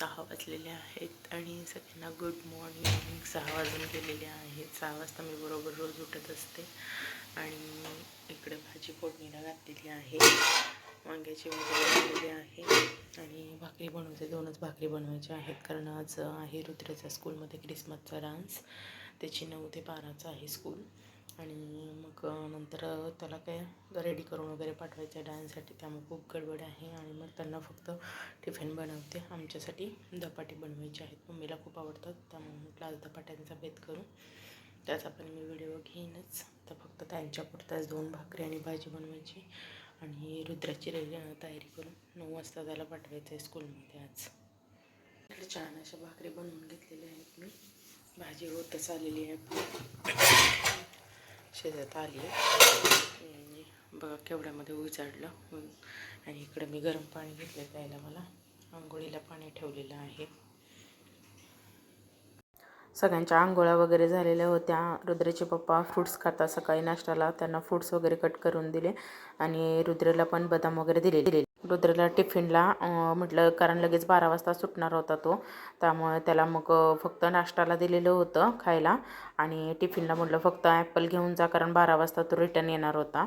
6 वाजलेले आहेत आणि सगळ्यांना गुड मॉर्निंग. 6 वाजून गेलेले आहेत. 6 वाजता मी बरोबर रोज उठत असते. आणि इकडे भाजी फोडणीला घातलेली आहे, वांग्याची भाजी बनवलेली आहे आणि भाकरी बनवते. 2च भाकरी बनवायच्या आहेत कारण आज आहे रुद्राच्या स्कूलमध्ये क्रिसमसचा डान्स. त्याची 9 ते 12चा आहे स्कूल. आणि मग नंतर त्याला काय रेडी करून वगैरे पाठवायचं आहे डान्ससाठी, त्यामुळे खूप गडबड आहे. आणि मग त्यांना फक्त टिफिन बनवते. आमच्यासाठी धपाटे बनवायचे आहेत, मम्मीला खूप आवडतात, त्यामुळे म्हटलं आज धपाट्यांचा बेत करू. त्याचा पण मी व्हिडिओ घेईनच. तर फक्त त्यांच्यापुरताच 2 भाकरी आणि भाजी बनवायची आणि रुद्राची तयारी करून 9 वाजता त्याला पाठवायचं आहे स्कूलमध्ये आज. छान अशा भाकरी बनवून घेतलेल्या आहेत मी. भाजी होतच आलेली आहे, शिजत आली आहे बघा केवढ्यामध्ये उजाडलं. आणि इकडे मी गरम पाणी घेतलं प्यायला. मला आंघोळीला पाणी ठेवलेलं आहे. सगळ्यांच्या आंघोळ्या वगैरे झालेल्या होत्या. रुद्राचे पप्पा फ्रूट्स खातात सकाळी नाश्त्याला, त्यांना फ्रूट्स वगैरे कट करून दिले आणि रुद्रला पण बदाम वगैरे दिले. रुद्रला टिफिनला म्हटलं कारण लगेच 12 वाजता सुटणार होता तो, त्यामुळे त्याला मग फक्त नाश्त्याला दिलेलं होतं खायला आणि टिफिनला म्हटलं फक्त ॲपल घेऊन जा कारण 12 वाजता तो रिटर्न येणार होता.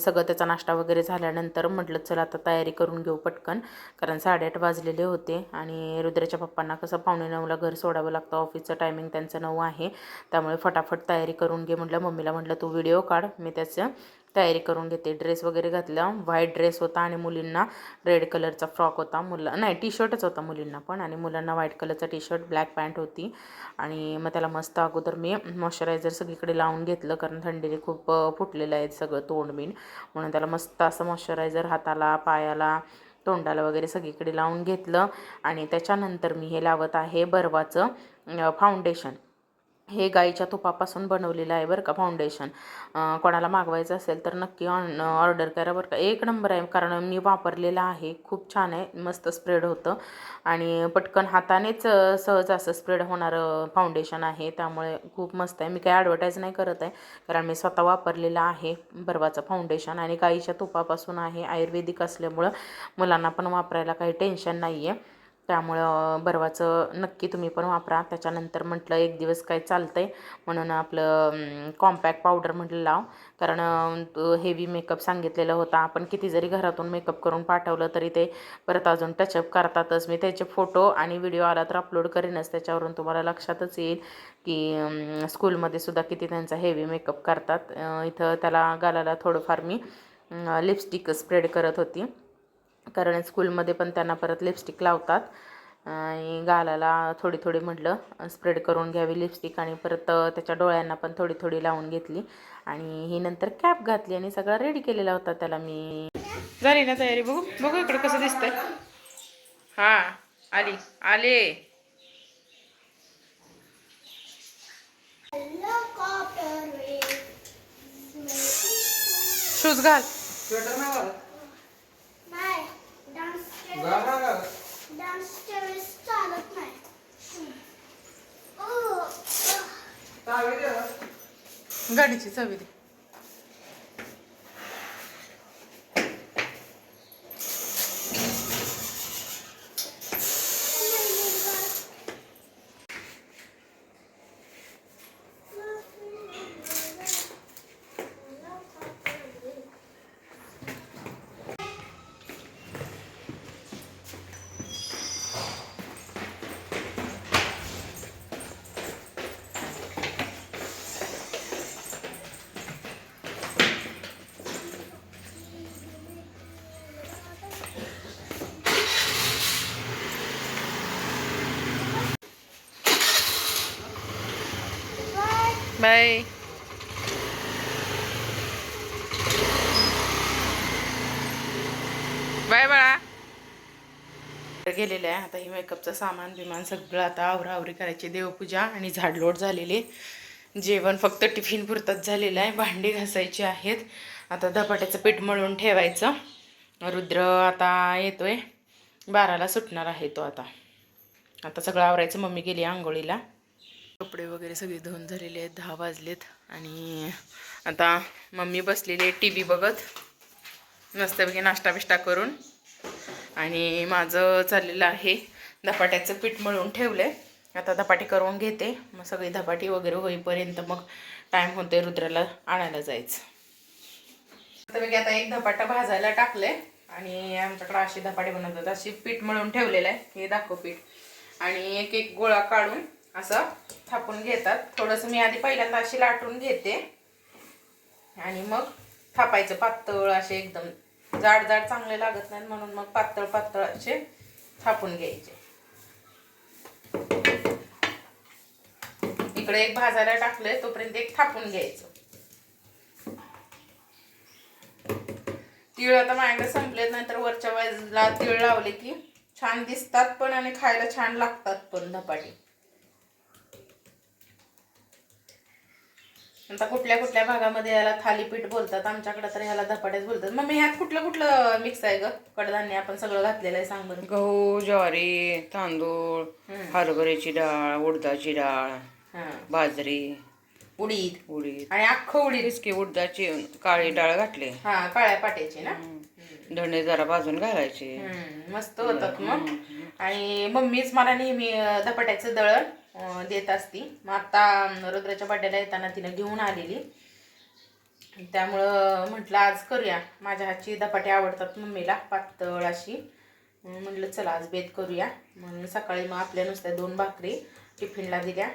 सगळं त्याचा नाश्ता वगैरे झाल्यानंतर म्हटलं चला आता तयारी करून घेऊ पटकन, कारण 8:30 वाजलेले होते. आणि रुद्राच्या पप्पांना कसं 8:45ला घर सोडावं लागतं, ऑफिसचं टायमिंग त्यांचं 9 आहे, त्यामुळे फटाफट तयारी करून घे म्हटलं. मम्मीला म्हटलं तू व्हिडिओ काढ, मी त्याचं तयारी करून घेते. ड्रेस वगैरे घातला, व्हाईट ड्रेस होता आणि मुलींना रेड कलरचा फ्रॉक होता. नाही टी शर्टच होता मुलींना पण, आणि मुलांना व्हाईट कलरचा टी शर्ट, ब्लॅक पॅन्ट होती. आणि मग त्याला मस्त अगोदर मी मॉइश्चरायझर सगळीकडे लावून घेतलं कारण थंडीने खूप फुटलेलं आहे सगळं तोंड बिन, म्हणून त्याला मस्त असं मॉइश्चरायझर हाताला, पायाला, तोंडाला वगैरे सगळीकडे लावून घेतलं. आणि त्याच्यानंतर मी हे लावत आहे बर्वाचं फाउंडेशन. हे गाईच्या तुपापासून बनवलेलं आहे बरं का फाउंडेशन. कोणाला मागवायचं असेल तर नक्की ऑर्डर करा बरं का. 1 नंबर आहे, कारण मी वापरलेलं आहे, खूप छान आहे, मस्त स्प्रेड होतं आणि पटकन हातानेच सहज असं स्प्रेड होणारं फाउंडेशन आहे, त्यामुळे खूप मस्त आहे. मी काही ॲडव्हर्टाईज नाही करत आहे कारण मी स्वतः वापरलेलं आहे बर्वाचं फाउंडेशन आणि गाईच्या तुपापासून आहे, आयुर्वेदिक असल्यामुळं मुलांना पण वापरायला काही टेन्शन नाही आहे, त्यामुळं बर्वाचं नक्की तुम्ही पण वापरा. त्याच्यानंतर म्हटलं एक दिवस काय चालतं आहे म्हणून आपलं कॉम्पॅक्ट पावडर म्हटलं लाव, कारण हेवी मेकअप सांगितलेला होता. आपण किती जरी घरातून मेकअप करून पाठवलं तरी ते परत अजून टचअप करतातच. मी त्याचे फोटो आणि व्हिडिओ आला तर अपलोड करीनच, त्याच्यावरून तुम्हाला लक्षातच येईल की स्कूलमध्ये सुद्धा किती त्यांचा हेवी मेकअप करतात. इथं त्याला गालाला थोडंफार मी लिपस्टिक स्प्रेड करत होती, कारण स्कूलमध्ये पण त्यांना परत लिपस्टिक लावतात. आणि गालाला थोडी थोडी म्हटलं स्प्रेड करून घ्यावी लिपस्टिक, आणि परत त्याच्या डोळ्यांना पण थोडी थोडी लावून घेतली. आणि ही नंतर कॅप घातली आणि सगळा रेडी केलेला होता त्याला मी. झाली ना तयारी? बघू बघू इकडं कसं दिसतंय. हां आली आले. शूज घाल. गाडीची चावी दे. बाय. बाय बाळा. गेलेलं आहे आता. ही मेकअपचं सामान बिमान सगळं आता आवरावरी करायची, देवपूजा आणि झाडलोट झालेली, जेवण फक्त टिफिन पुरतच झालेलं आहे, भांडी घासायची आहेत. आता धपाट्याचं पीठ मळून ठेवायचं. रुद्र आता येतोय, 12ला सुटणार आहे तो. आता सगळं आवरायचं. मम्मी गेली आंघोळीला. कपडे वगैरे सगळे धुवून झालेले आहेत, 10 वाजलेत. आणि आता मम्मी बसलेली आहे टी व्ही बघत मस्तपैकी नाश्ता बिष्टा करून. आणि माझं चाललेलं आहे धपाट्याचं पीठ मळून ठेवलंय. आता धपाटी करून घेते. मग सगळी धपाटी वगैरे होईपर्यंत मग टाईम होतोय रुद्राला आणायला जायचं. तर मी आता एक धपाटा भाजायला टाकले आणि आमच्याकडे अशी धपाटी बनवतात. अशी पीठ मळून ठेवलेलं आहे. हे दाखव पीठ. आणि एक एक गोळा काढून असं थापून घेतात. थोडंसं मी आधी पहिल्यांदा अशी लाटून घेते आणि मग थापायचं पातळ. असे एकदम जाड जाड चांगले लागत नाहीत म्हणून मग पातळ पातळ असे थापून घ्यायचे. इकडे एक भाजायला टाकले तोपर्यंत एक थापून घ्यायचं. तीळ आता माझ्याकडे संपलेत, नंतर वरच्या बाजूला तीळ लावले की छान दिसतात पण आणि खायला छान लागतात पण धपाटी. आता कुठल्या कुठल्या भागामध्ये याला थालीपीठ बोलतात, आमच्याकडे तर ह्याला धपाट्याच बोलतात. मग मी ह्यात कुठलं कुठलं मिक्स आहे ग? कडधान्य आपण सगळं घातलेलं आहे, सांग बरं. गहू, ज्वारी, तांदूळ, हरभऱ्याची डाळ, उडदाची डाळ, बाजरी, उडीद आणि अख्खं उडीद की उडदाची काळी डाळ घातली. हा, काळ्या पाट्याची ना. धणे जरा भाजून घालायचे. मस्त होतात मग. आणि मम्मीच मला नेहमी धपाट्याचं दळण देत असती. मग आता रुद्राच्या बड्डेला येताना तिनं घेऊन आलेली, त्यामुळं म्हटलं आज करूया. माझ्या हातची धपाटे आवडतात मम्मीला, पातळ अशी. म्हटलं चला आज बेत करूया. म्हणून सकाळी मग आपल्या नुसत्या 2 भाकरी टिफिनला दिल्या.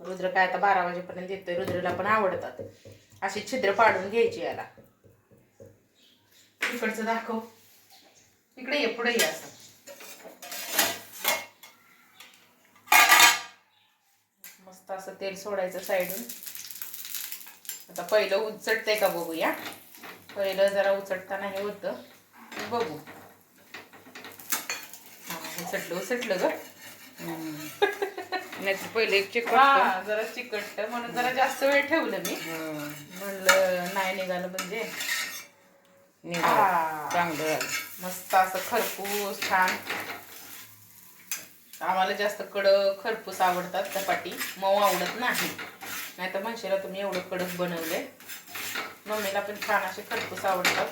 रुद्र काय आता 12 वाजेपर्यंत येतोय. रुद्रला पण आवडतात. अशी छिद्र पाडून घ्यायची याला. इकडचं दाखव. इकडे ये, पुढे ये. असं मस्त असं तेल सोडायचं साईडून. आता पहिलं उचटते का बघूया. पहिलं जरा उचटताना हे होतं, बघू. उचटलं ग. नाही पहिले एक चिकट, जरा चिकट म्हणून जरा जास्त वेळ ठेवलं मी. म्हणलं नाही निघालं म्हणजे चांगलं. मस्त असं खरपूस छान. आम्हाला जास्त कडक खरपूस आवडतात धपाटी, मऊ आवडत नाही. नाही तर म्हणशीला तुम्ही एवढं कडक बनवले. मम्मीला पण छान असे खरपूस आवडतात.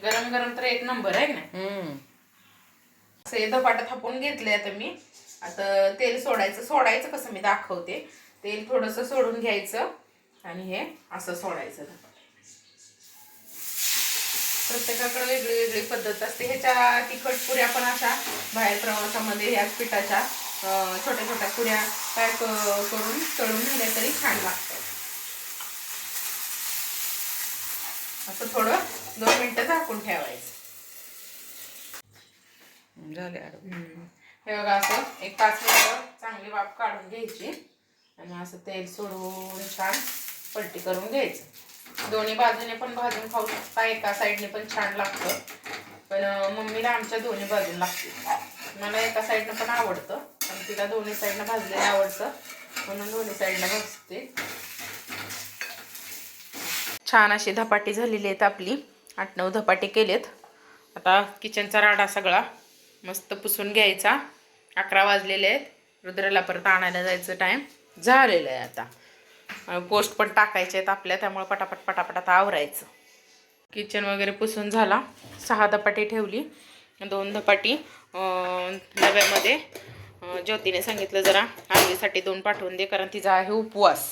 गरम गरम तर एक नंबर आहे ना. असे धपाटा थापून घेतले आता मी. आता तेल सोडायचं कसं मी दाखवते. तेल थोडंसं सोडून घ्यायचं आणि हे असं सोडायचं. प्रत्येकाकडे वेगळी वेगळी पद्धत असते. ह्याच्या तिखट पुऱ्या पण अशा बाहेर प्रवासामध्ये ह्याच पिठाच्या छोट्या छोट्या पुऱ्या पॅक करून तळून नेल्या तरी छान लागतात. असं थोडं 2 मिनिटं झाकून ठेवायचं. झाले. हे बघा, असं एक 5 मिनिटं चांगली वाफ काढून घ्यायची आणि असं तेल सोडून छान पलटी करून घ्यायचं. दोन्ही बाजूने पण भाजून खाऊ शकता. एका साईडने पण छान लागतं, पण मम्मीला आमच्या दोन्ही बाजून लागते. मला एका साईडनं पण आवडतं आणि तिला दोन्ही साईडनं भाजलेलं आवडतं, म्हणून दोन्ही साईडनं भाजते. छान अशी धपाटी झालेली आहेत आपली. 8-9 धपाटे केलेत. आता किचनचा राडा सगळा मस्त पुसून घ्यायचा. 11 वाजलेले आहेत. रुद्राला परत आणायला जायचं टाईम झालेलं आहे. आता पोस्ट पण टाकायचे आहेत आपल्या, त्यामुळे पटापट पटापट आता आवरायचं. किचन वगैरे पुसून झाला. 6 धपाटी ठेवली. 2 धपाटी डब्यामध्ये. ज्योतीने सांगितलं जरा आईसाठी 2 पाठवून दे, कारण तिचा आहे उपवास.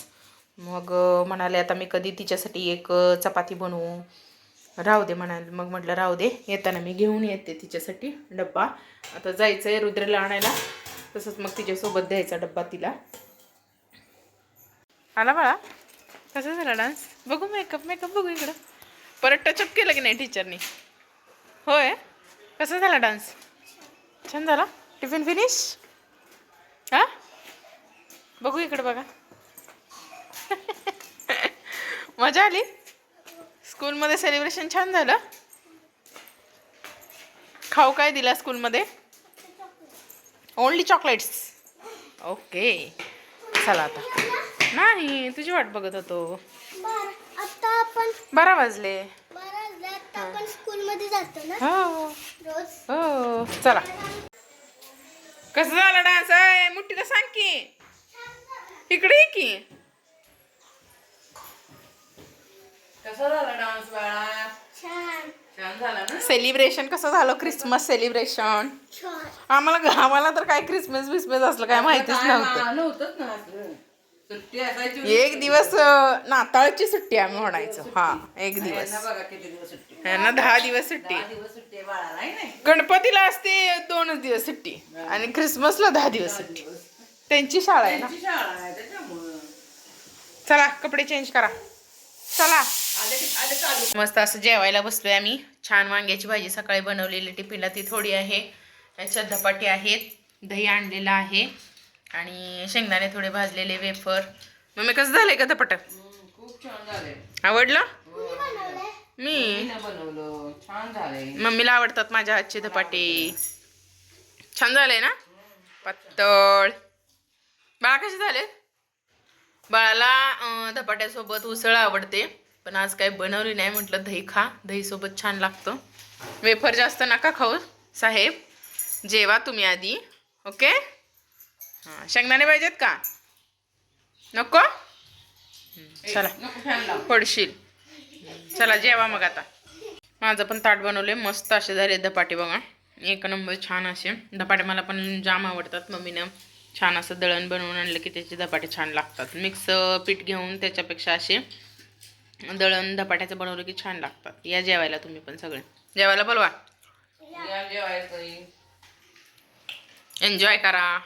मग म्हणाले आता मी कधी तिच्यासाठी एक चपाती बनवू. राहू दे म्हणाले. मग म्हटलं राहू दे, येताना मी घेऊन येते तिच्यासाठी डब्बा. आता जायचं आहे रुद्रला आणायला, तसंच मग तिच्यासोबत द्यायचा डब्बा तिला. आला बाळा, कसं झाला डान्स? बघू मेकअप बघू इकडं. परत टचअप केलं की नाही टीचरनी? होय, कसं झाला डान्स? छान झाला. Tiffin finish? हा, बघू इकडं बघा. मजा आली? स्कूलमध्ये सेलिब्रेशन छान झालं? खाऊ काय दिला स्कूलमध्ये? Only chocolates. ओके, चला आता. नाही, तुझी वाट बघत होतो. आता आपण 12 वाजले. आपण स्कूलमध्ये जातो ना हो रोज. हो, चला. कसं झालं डान्स? आहे मुठीला सांग की. इकडे ये की. कसं झालं डान्स बाळा? छान. छान झाला ना. सेलिब्रेशन कसं झालं क्रिसमस सेलिब्रेशन? छान. आम्हाला तर काय क्रिसमस बिसमस असलं काय माहितीच नव्हतं. नव्हतंच ना असलं. सुट्टी असायची. एक दिवस नाताळची सुट्टी आम्ही म्हणायचो. हा, एक दिवस. यांना बघा किती दिवस सुट्टी. यांना 10 दिवस सुट्टी. 10 दिवस सुट्टी आहे बाळाला, आहे नाही? गणपतीला असते 2 दिवस सुट्टी आणि क्रिसमसला 10 दिवस सुट्टी. त्यांची शाळा आहे ना. त्यांची शाळा आहे त्याच्यामुळं. चला कपडे चेंज करा. चला आले चालू. मस्त असं जेवायला बसलोय आम्ही. छान वांग्याची भाजी सकाळी बनवलेली टिफिनला ती थोडी आहे. याच्यात धपाटे आहेत, दही आणलेलं आहे आणि शेंगदाणे थोडे भाजलेले वेफर. मम्मी कसं झालंय का धपाट? खूप छान झाले. आवडलं? कुणी बनवलंय? मी मीनं बनवलं. छान झाले. मम्मीला आवडतात माझ्या हातचे धपाटे. छान झालंय ना? पातळ. बाळा कसे झाले? बाळाला धपाट्यासोबत उसळ आवडते, पण आज काही बनवली नाही. म्हटलं दही खा, दही सोबत छान लागतं. वेफर जास्त नका खाऊ साहेब, जेवा तुम्ही आधी. ओके. हां, शेंगदाणे पाहिजेत का? नको? चला नको फॅन लाव. पडशील. चला जेवा मग आता. माझं पण ताट बनवले मस्त असे झाले धपाटे बघा. एक नंबर छान असे धपाटे. मला पण जाम आवडतात. मम्मीनं छान असं दळण बनवून आणलं की त्याचे धपाटे छान लागतात. मिक्स पीठ घेऊन त्याच्यापेक्षा असे दळण धपाट्याचं बनवलं की छान लागतात. या जेवायला तुम्ही पण सगळे. जेवायला बोलवा. या जेवायचं. एन्जॉय करा,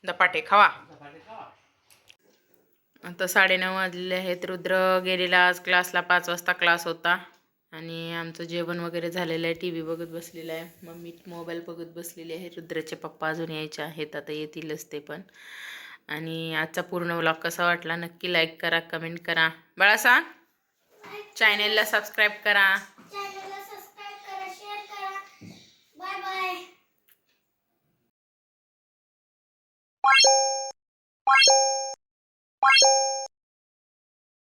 धपाटे खावा. धपाटे खावा. आता 9:30 वाजलेले आहेत. रुद्र गेलेला आज क्लासला. 5 वाजता क्लास होता आणि आमचं जेवण वगैरे झालेलं आहे. टी व्ही बघत बसलेलं आहे. मम्मी मोबाईल बघत बसलेली आहे. रुद्राचे पप्पा अजून यायचे आहेत, आता येतीलच ते पण. आणि आजचा पूर्ण व्लॉग कसा वाटला नक्की लाईक करा, कमेंट करा. बाळा सांग, चॅनेलला सबस्क्राईब करा. चॅनलला सबस्क्राईब करा, शेअर करा. Bye bye.